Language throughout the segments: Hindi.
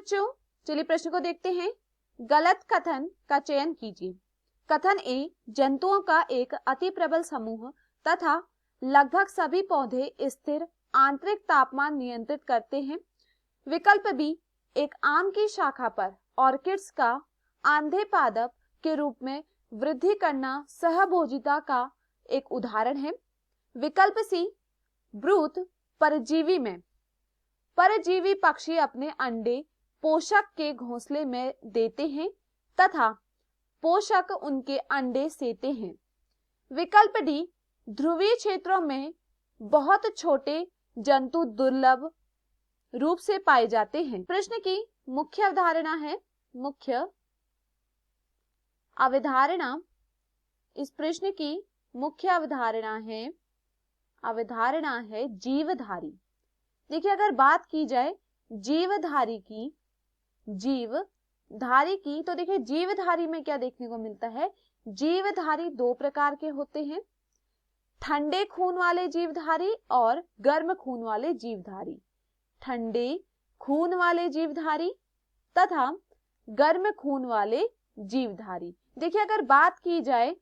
बच्चों चलिए प्रश्न को देखते हैं। गलत कथन का चयन कीजिए। कथन ए, जंतुओं का एक अति प्रबल समूह तथा लगभग सभी पौधे स्थिर आंतरिक तापमान नियंत्रित करते हैं। विकल्प बी, एक आम की शाखा पर ऑर्किड्स का आंधे पादप के रूप में वृद्धि करना सहभोजिता का एक उदाहरण है। विकल्प सी, ब्रूथ परजीवी में परजीवी पक्षी अपने अंडे पोषक के घोंसले में देते हैं तथा पोषक उनके अंडे सेते हैं। विकल्प डी, ध्रुवीय क्षेत्रों में बहुत छोटे जंतु दुर्लभ रूप से पाए जाते हैं। प्रश्न की मुख्य अवधारणा है, मुख्य अवधारणा, इस प्रश्न की मुख्य अवधारणा है जीवधारी। देखिए अगर बात की जाए जीवधारी की तो देखिए जीवधारी में क्या देखने को मिलता है। जीवधारी दो प्रकार के होते हैं, ठंडे खून वाले जीवधारी और गर्म खून वाले जीवधारी। ठंडे खून वाले जीवधारी तथा गर्म खून वाले जीवधारी। देखिए अगर बात की जाए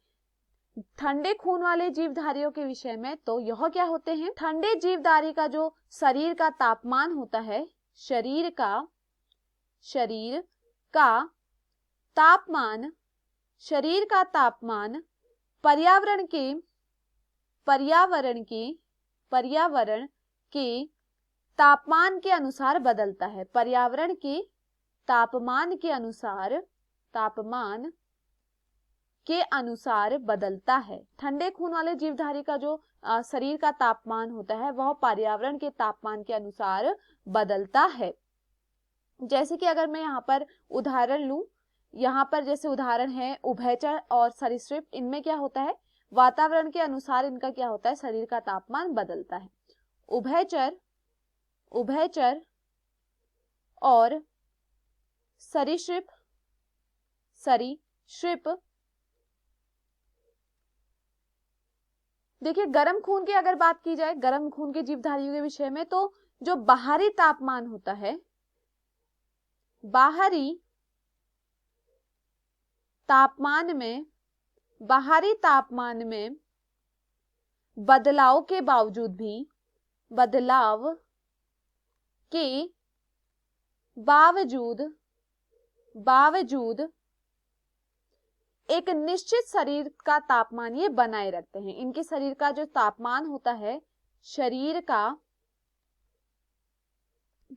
ठंडे खून वाले जीवधारियों के विषय में तो यह क्या होते हैं। ठंडे जीवधारी का जो शरीर का तापमान होता है, शरीर का तापमान पर्यावरण के तापमान के अनुसार बदलता है। पर्यावरण के तापमान के अनुसार बदलता है। ठंडे खून वाले जीवधारी का जो शरीर का तापमान होता है वह पर्यावरण के तापमान के अनुसार बदलता है। जैसे कि अगर मैं यहाँ पर उदाहरण लूं, यहाँ पर जैसे उदाहरण है उभयचर और सरीसृप, इनमें क्या होता है, वातावरण के अनुसार इनका क्या होता है, शरीर का तापमान बदलता है। उभयचर और सरीसृप देखिए गर्म खून की अगर बात की जाए, गर्म खून के जीवधारियों के विषय में, तो जो बाहरी तापमान होता है, बाहरी तापमान में बदलाव के बावजूद एक निश्चित शरीर का तापमान ये बनाए रखते हैं। इनके शरीर का जो तापमान होता है, शरीर का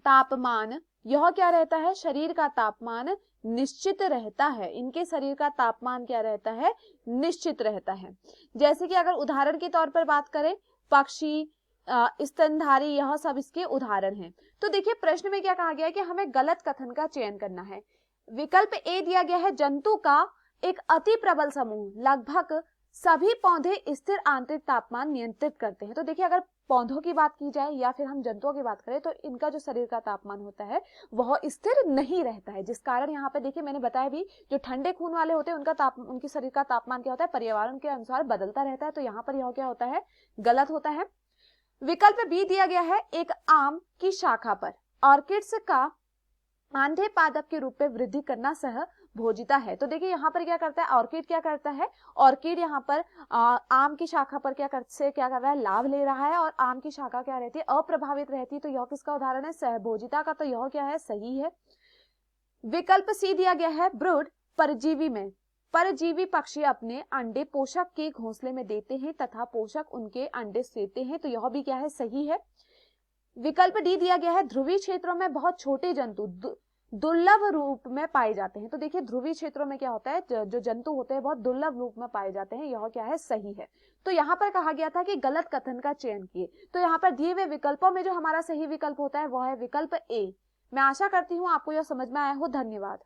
तापमान, यह क्या रहता है, शरीर का तापमान निश्चित रहता है। इनके शरीर का तापमान क्या रहता है, निश्चित रहता है। जैसे कि अगर उदाहरण के तौर पर बात करें, पक्षी, स्तनधारी, यह सब इसके उदाहरण हैं। तो देखिए प्रश्न में क्या कहा गया है कि हमें गलत कथन का चयन करना है। विकल्प ए दिया गया है, जंतु का एक अति प्रबल समूह लगभग सभी पौधे स्थिर आंतरिक तापमान नियंत्रित करते हैं। तो देखिए अगर पौधों की बात की जाए या फिर हम जंतुओं की बात करें तो इनका जो शरीर का तापमान होता है वह स्थिर नहीं रहता है, जिस कारण यहाँ पे देखिए मैंने बताया भी, जो ठंडे खून वाले होते हैं उनके शरीर का तापमान क्या होता है, पर्यावरण के अनुसार बदलता रहता है। तो यहाँ पर यह क्या होता है, गलत होता है। विकल्प बी दिया गया है, एक आम की शाखा पर ऑर्किड्स का आंधे पादप के रूप में वृद्धि करना सहभोजिता है। तो देखिए यहाँ पर क्या करता है, ऑर्किड क्या करता है, ऑर्किड यहाँ पर आम की शाखा पर क्या कर रहा है, लाभ ले रहा है, और आम की शाखा क्या रहती है, अप्रभावित रहती है। तो यह किसका उदाहरण है, सहभोजिता का। तो यह क्या है, सही है। विकल्प सी दिया गया है, ब्रूड परजीवी में परजीवी पक्षी अपने अंडे पोषक के घोंसले में देते हैं तथा पोषक उनके अंडे सेते हैं। तो यह भी क्या है, सही है। विकल्प डी दिया गया है, ध्रुवीय क्षेत्रों में बहुत छोटे जंतु दुर्लभ रूप में पाए जाते हैं। तो देखिए ध्रुवीय क्षेत्रों में क्या होता है, जो जंतु होते हैं बहुत दुर्लभ रूप में पाए जाते हैं। यह क्या है, सही है। तो यहाँ पर कहा गया था कि गलत कथन का चयन किए। तो यहाँ पर दिए हुए विकल्पों में जो हमारा सही विकल्प होता है वह है विकल्प ए। मैं आशा करती हूँ आपको यह समझ में आया हो। धन्यवाद।